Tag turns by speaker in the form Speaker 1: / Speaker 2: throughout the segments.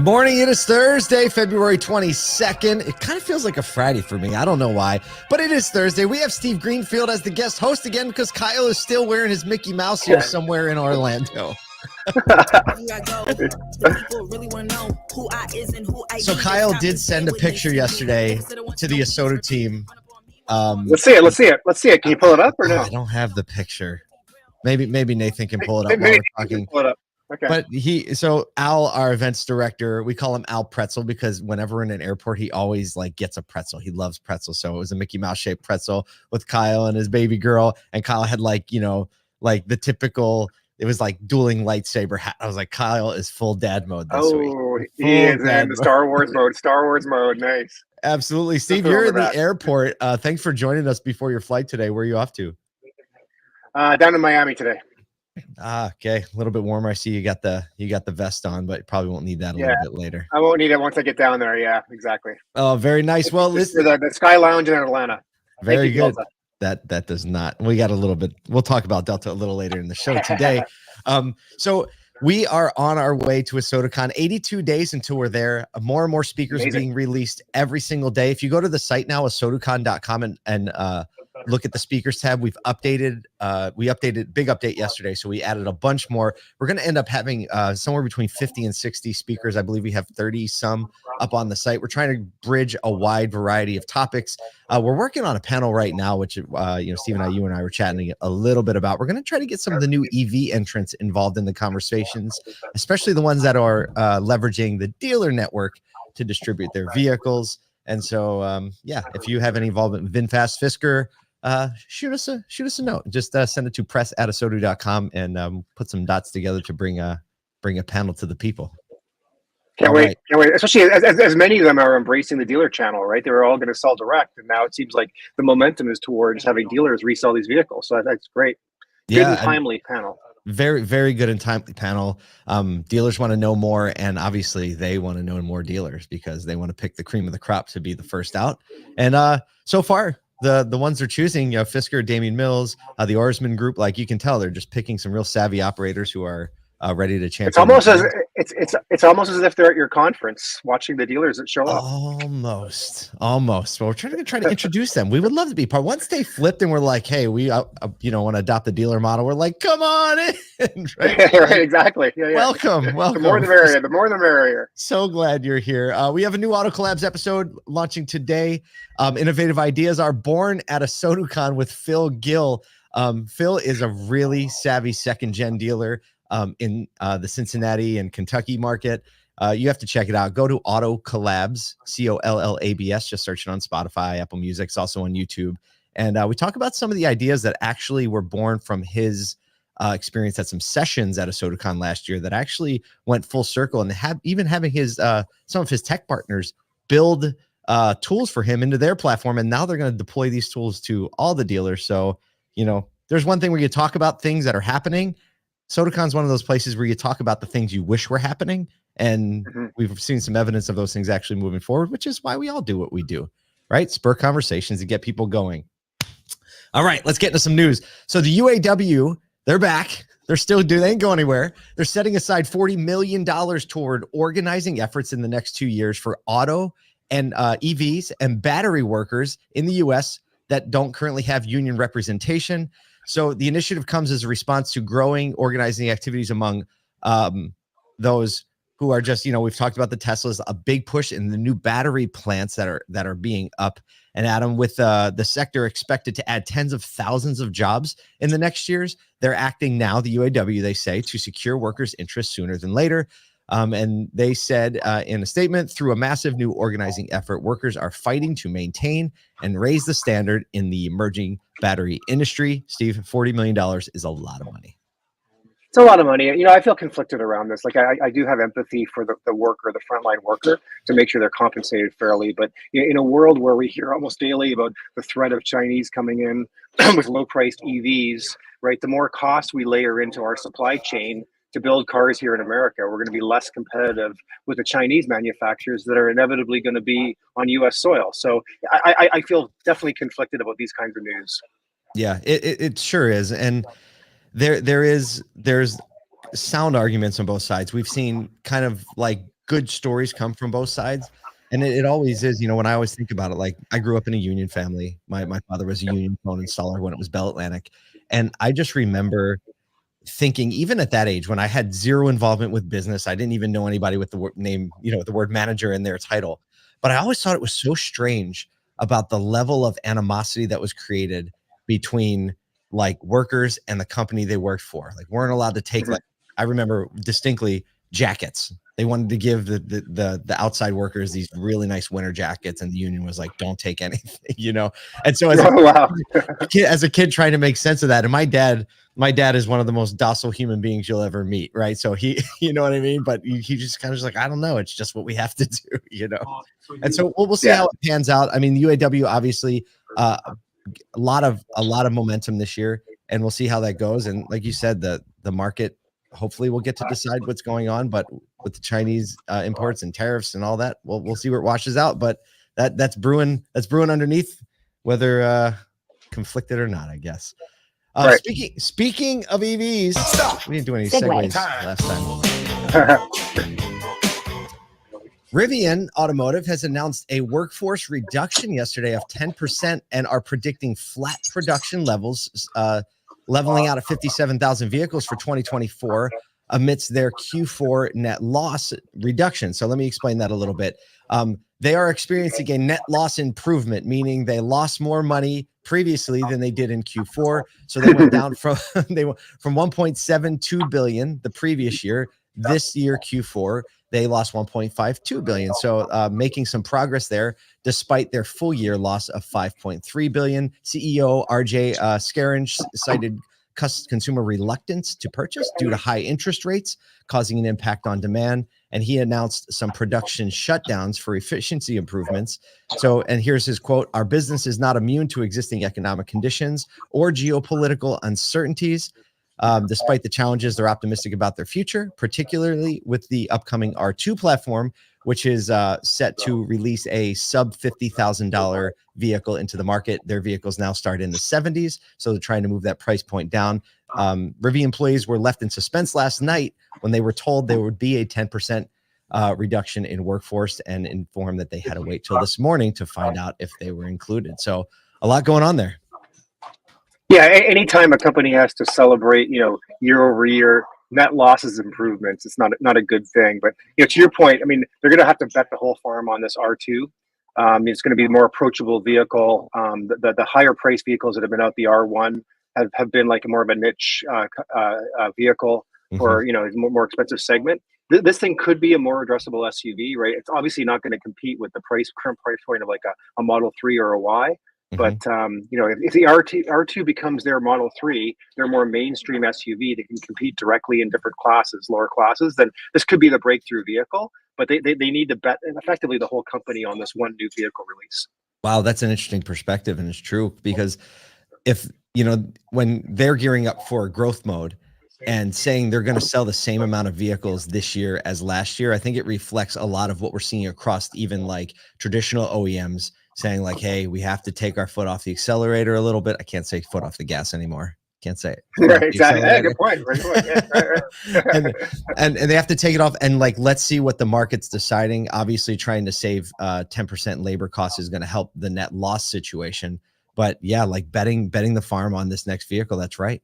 Speaker 1: Good morning. It is Thursday, February 22nd. It kind of feels like a Friday for me. I don't know why, but it is Thursday. We have Steve Greenfield as the guest host again because Kyle is still wearing his Mickey Mouse here somewhere in Orlando. So Kyle did send a picture yesterday to the ASOTU team.
Speaker 2: Let's see it. Can you pull it up or no?
Speaker 1: I don't have the picture. Maybe Nathan can pull it up while we're talking.
Speaker 2: Pull it up. Okay.
Speaker 1: But Al, our events director, we call him Al Pretzel because whenever we're in an airport, he always gets a pretzel. He loves pretzels. So it was a Mickey Mouse shaped pretzel with Kyle and his baby girl. And Kyle had the typical, it was like dueling lightsaber hat. I was like, Kyle is full dad mode this week.
Speaker 2: He is in the Star Wars mode. Nice.
Speaker 1: Absolutely. Steve, you're in the airport. Thanks for joining us before your flight today. Where are you off to?
Speaker 2: Down in Miami today.
Speaker 1: Okay. A little bit warmer. I see you got the vest on, but you probably won't need that a little bit later.
Speaker 2: I won't need it once I get down there. Yeah, exactly.
Speaker 1: Oh, very nice. Well, listen,
Speaker 2: the Sky Lounge in Atlanta.
Speaker 1: Very good. That does not. We got a little bit. We'll talk about Delta a little later in the show today. So we are on our way to ASOTUCon. 82 days until we're there. More and more speakers are being released every single day. If you go to the site now, ASOTUCon.com, and look at the speakers tab, we've updated. We updated, big update yesterday, so we added a bunch more. We're going to end up having somewhere between 50 and 60 speakers. I believe we have 30 some up on the site. We're trying to bridge a wide variety of topics. We're working on a panel right now, which Steve and I, you and I were chatting a little bit about. We're going to try to get some of the new EV entrants involved in the conversations, especially the ones that are leveraging the dealer network to distribute their vehicles. And so, if you have any involvement with VinFast, Fisker, shoot us a note. Just send it to press@asotu.com and put some dots together to bring a panel to the people.
Speaker 2: Can't wait. Especially as many of them are embracing the dealer channel, right? They were all going to sell direct, and now it seems like the momentum is towards having dealers resell these vehicles. So that's great. Good and timely panel.
Speaker 1: Very, very good and timely panel. Dealers want to know more, and obviously they want to know more dealers because they want to pick the cream of the crop to be the first out. And so far, the ones they're choosing, Fisker, Damian Mills, the Oarsman Group, like you can tell, they're just picking some real savvy operators who are ready to champion.
Speaker 2: It's almost as if they're at your conference watching the dealers that show up.
Speaker 1: Almost. Well, we're trying to introduce them. We would love to be part. Once they flipped and we're like, hey, we want to adopt the dealer model. We're like, come on in.
Speaker 2: Right, exactly. Yeah.
Speaker 1: Welcome.
Speaker 2: The more the merrier. The more the merrier.
Speaker 1: So glad you're here. We have a new Auto Collabs episode launching today. Innovative ideas are born at ASOTUCon with Phil Gill. Phil is a really savvy second-gen dealer in the Cincinnati and Kentucky market. You have to check it out. Go to Auto Collabs, COLLABS. Just search it on Spotify, Apple Music. It's also on YouTube. And we talk about some of the ideas that actually were born from his experience at some sessions at ASOTUCon last year that actually went full circle, and having his some of his tech partners build tools for him into their platform. And now they're going to deploy these tools to all the dealers. So, there's one thing where you talk about things that are happening. ASOTUCon is one of those places where you talk about the things you wish were happening. And we've seen some evidence of those things actually moving forward, which is why we all do what we do, right? Spur conversations to get people going. All right, let's get into some news. So the UAW, they're back. They ain't going anywhere. They're setting aside $40 million toward organizing efforts in the next 2 years for auto and EVs and battery workers in the U.S. that don't currently have union representation. So the initiative comes as a response to growing organizing activities among those who are just, we've talked about the Teslas, a big push in the new battery plants that are being up. And Adam, with the sector expected to add tens of thousands of jobs in the next years, they're acting now, the UAW, they say, to secure workers' interests sooner than later. And they said in a statement, through a massive new organizing effort, workers are fighting to maintain and raise the standard in the emerging battery industry. Steve, $40 million is a lot of money.
Speaker 2: It's a lot of money. I feel conflicted around this. Like I do have empathy for the worker, the frontline worker, to make sure they're compensated fairly. But in a world where we hear almost daily about the threat of Chinese coming in with low-priced EVs, right? The more cost we layer into our supply chain to build cars here in America, we're going to be less competitive with the Chinese manufacturers that are inevitably going to be on U.S. soil. So I feel definitely conflicted about these kinds of news.
Speaker 1: Yeah, it sure is. And there's sound arguments on both sides. We've seen kind of like good stories come from both sides. And it always is, when I always think about it, like I grew up in a union family. My father was a union phone installer when it was Bell Atlantic. And I just remember thinking, even at that age, when I had zero involvement with business, I didn't even know anybody with the name, the word manager in their title. But I always thought it was so strange about the level of animosity that was created between like workers and the company they worked for. Like weren't allowed to take, like, I remember distinctly jackets. They wanted to give the outside workers these really nice winter jackets, and the union was like, "Don't take anything," And so as a kid trying to make sense of that, and my dad is one of the most docile human beings you'll ever meet, right? So he, you know what I mean? But he just kind of like, I don't know, it's just what we have to do, And so we'll see how it pans out. I mean, the UAW obviously a lot of momentum this year, and we'll see how that goes. And like you said, the market hopefully will get to decide what's going on, but with the Chinese imports and tariffs and all that, we'll see where it washes out. But that's brewing underneath, whether conflicted or not, I guess.
Speaker 2: Right.
Speaker 1: Speaking of EVs, we didn't do any segues last time. Rivian Automotive has announced a workforce reduction yesterday of 10% and are predicting flat production levels, leveling out at 57,000 vehicles for 2024 amidst their Q4 net loss reduction. So let me explain that a little bit. They are experiencing a net loss improvement, meaning they lost more money previously than they did in Q4. So they went down from 1.72 billion the previous year. This year, Q4, they lost 1.52 billion. So making some progress there, despite their full year loss of 5.3 billion. CEO RJ Scaringe cited consumer reluctance to purchase due to high interest rates, causing an impact on demand. And he announced some production shutdowns for efficiency improvements. So, and here's his quote: "Our business is not immune to existing economic conditions or geopolitical uncertainties. Despite the challenges, they're optimistic about their future, particularly with the upcoming R2 platform, which is set to release a sub $50,000 vehicle into the market. Their vehicles now start in the 70s, so they're trying to move that price point down. Rivian employees were left in suspense last night when they were told there would be a 10% reduction in workforce, and informed that they had to wait till this morning to find out if they were included. So a lot going on there.
Speaker 2: Yeah, anytime a company has to celebrate, year over year net losses improvements, it's not a good thing. But to your point, I mean, they're going to have to bet the whole farm on this R2. It's going to be a more approachable vehicle. The higher price vehicles that have been out, the R1, have been like more of a niche vehicle for more expensive segment. This thing could be a more addressable SUV, right? It's obviously not going to compete with the current price point of like a Model 3 or a Y. But if the R2 becomes their Model 3, their more mainstream SUV that can compete directly in different classes, lower classes, then this could be the breakthrough vehicle. But they need to bet effectively the whole company on this one new vehicle release.
Speaker 1: Wow, that's an interesting perspective, and it's true, because if when they're gearing up for growth mode and saying they're going to sell the same amount of vehicles this year as last year, I think it reflects a lot of what we're seeing across even like traditional OEMs saying like, hey, we have to take our foot off the accelerator a little bit. I can't say foot off the gas anymore. Can't say it.
Speaker 2: Right, exactly. Yeah, good point. Right.
Speaker 1: and they have to take it off, and like, let's see what the market's deciding. Obviously trying to save 10% labor costs is going to help the net loss situation. But yeah, like betting the farm on this next vehicle. That's right.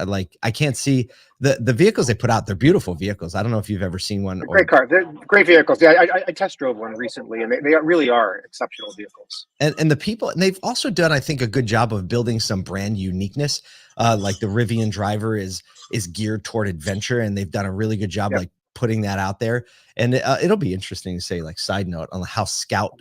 Speaker 1: Like I can't see the vehicles they put out. They're beautiful vehicles. I don't know if you've ever seen one.
Speaker 2: Great car. They're great vehicles. Yeah, I test drove one recently, and they really are exceptional vehicles.
Speaker 1: And the people, and they've also done, I think, a good job of building some brand uniqueness. Like the Rivian driver is geared toward adventure, and they've done a really good job like putting that out there. And it'll be interesting to say, like, side note on how Scout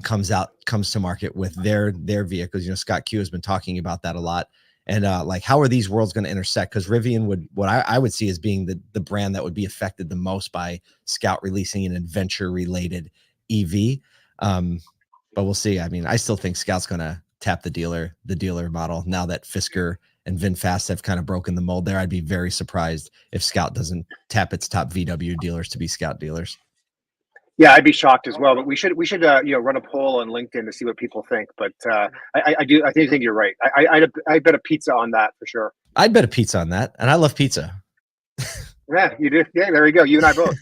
Speaker 1: comes to market with their vehicles. Scott Q has been talking about that a lot. And like, how are these worlds going to intersect? Because Rivian what I would see as being the brand that would be affected the most by Scout releasing an adventure related EV. But we'll see. I mean, I still think Scout's going to tap the dealer model now that Fisker and VinFast have kind of broken the mold there. I'd be very surprised if Scout doesn't tap its top VW dealers to be Scout dealers.
Speaker 2: Yeah, I'd be shocked as well. But we should run a poll on LinkedIn to see what people think. But I think you're right. I bet a pizza on that for sure.
Speaker 1: I'd bet a pizza on that, and I love pizza.
Speaker 2: Yeah, you do. Yeah, there you go. You and I both.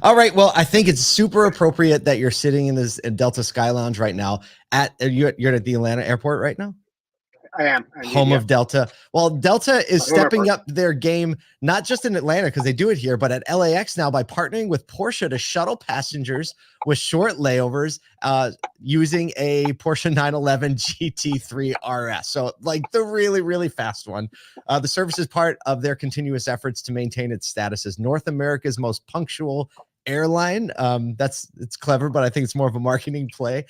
Speaker 1: All right. Well, I think it's super appropriate that you're sitting in this Delta Sky Lounge right now. You're at the Atlanta airport right now?
Speaker 2: I am.
Speaker 1: Home of Delta. Well, Delta is stepping up their game, not just in Atlanta, because they do it here, but at LAX now by partnering with Porsche to shuttle passengers with short layovers using a Porsche 911 GT3 RS. So like the really, really fast one. The service is part of their continuous efforts to maintain its status as North America's most punctual airline. It's clever, but I think it's more of a marketing play.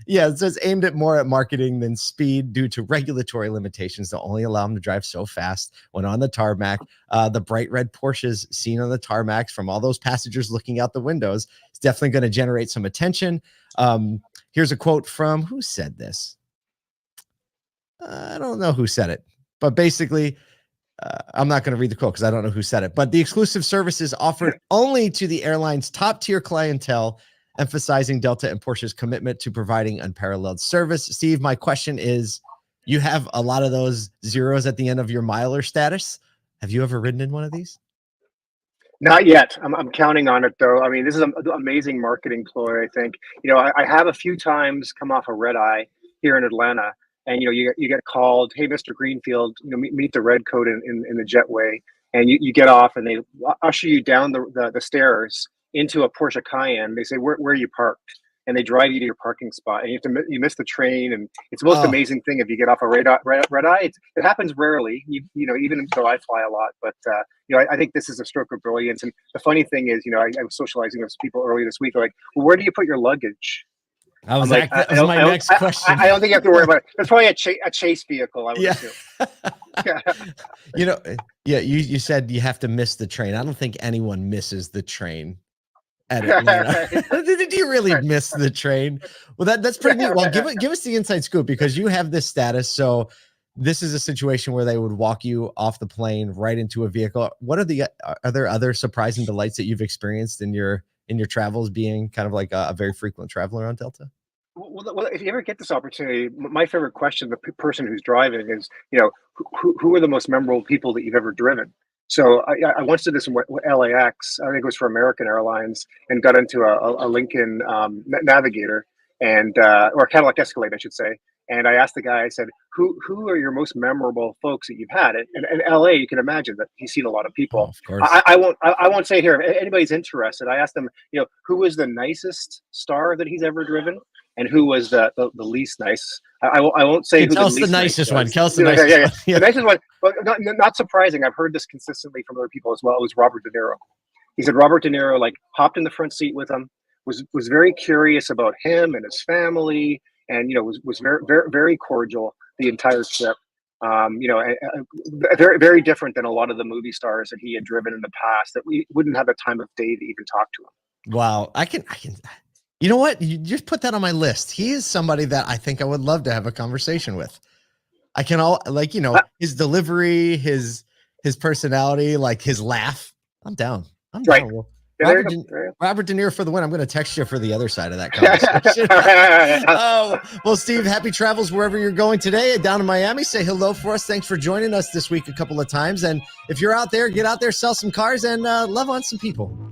Speaker 1: Yeah, so it's aimed at more at marketing than speed due to regulatory limitations that only allow them to drive so fast when on the tarmac. The bright red Porsches seen on the tarmacs from all those passengers looking out the windows is definitely going to generate some attention. Here's a quote from who said this? I don't know who said it, but basically I'm not going to read the quote because I don't know who said it, but the exclusive services offered only to the airline's top tier clientele, emphasizing Delta and Porsche's commitment to providing unparalleled service. Steve, my question is, you have a lot of those zeros at the end of your miler status. Have you ever ridden in one of these?
Speaker 2: Not yet. I'm counting on it though. I mean, this is an amazing marketing ploy. I think, I have a few times come off a red eye here in Atlanta. And you get called, hey, Mr. Greenfield, meet the red coat in the jetway, and you get off, and they usher you down the stairs into a Porsche Cayenne. They say, where are you parked? And they drive you to your parking spot, and you miss the train, and it's the most amazing thing if you get off a red eye. It happens rarely, even though I fly a lot. But I think this is a stroke of brilliance. And the funny thing is, I was socializing with people earlier this week. They're like, well, where do you put your luggage?
Speaker 1: That was my next question.
Speaker 2: I don't think you have to worry about it. It's probably a chase vehicle, I would assume.
Speaker 1: You said you have to miss the train. I don't think anyone misses the train at Atlanta. Did you really miss the train? Well, that's pretty neat. Well, give us the inside scoop, because you have this status. So this is a situation where they would walk you off the plane right into a vehicle. Are there other surprising delights that you've experienced in your travels, being kind of like a very frequent traveler on Delta?
Speaker 2: Well, if you ever get this opportunity, my favorite question, the person who's driving, is, who are the most memorable people that you've ever driven? So I once did this in LAX, I think it was for American Airlines, and got into a Lincoln Navigator or Cadillac Escalade, I should say. And I asked the guy, I said, who are your most memorable folks that you've had? And LA, you can imagine that he's seen a lot of people.
Speaker 1: Oh, of course.
Speaker 2: I won't say it here. If anybody's interested, I asked them, who was the nicest star that he's ever driven, and who was the least nice. I won't say who
Speaker 1: tell us the nicest one. Tell us the nicest one.
Speaker 2: The nicest one. But not surprising. I've heard this consistently from other people as well. It was Robert De Niro. He said Robert De Niro hopped in the front seat with him, was very curious about him and his family, and was very, very, very cordial the entire trip. Very, very different than a lot of the movie stars that he had driven in the past, that we wouldn't have the time of day to even talk to him.
Speaker 1: Wow, I can. You know what? You just put that on my list. He is somebody that I think I would love to have a conversation with. I can his delivery, his personality, like his laugh. I'm down.
Speaker 2: Right.
Speaker 1: Down. Robert De Niro for the win. I'm going to text you for the other side of that conversation. Well, Steve, happy travels wherever you're going today. Down in Miami, say hello for us. Thanks for joining us this week a couple of times. And if you're out there, get out there, sell some cars, and love on some people.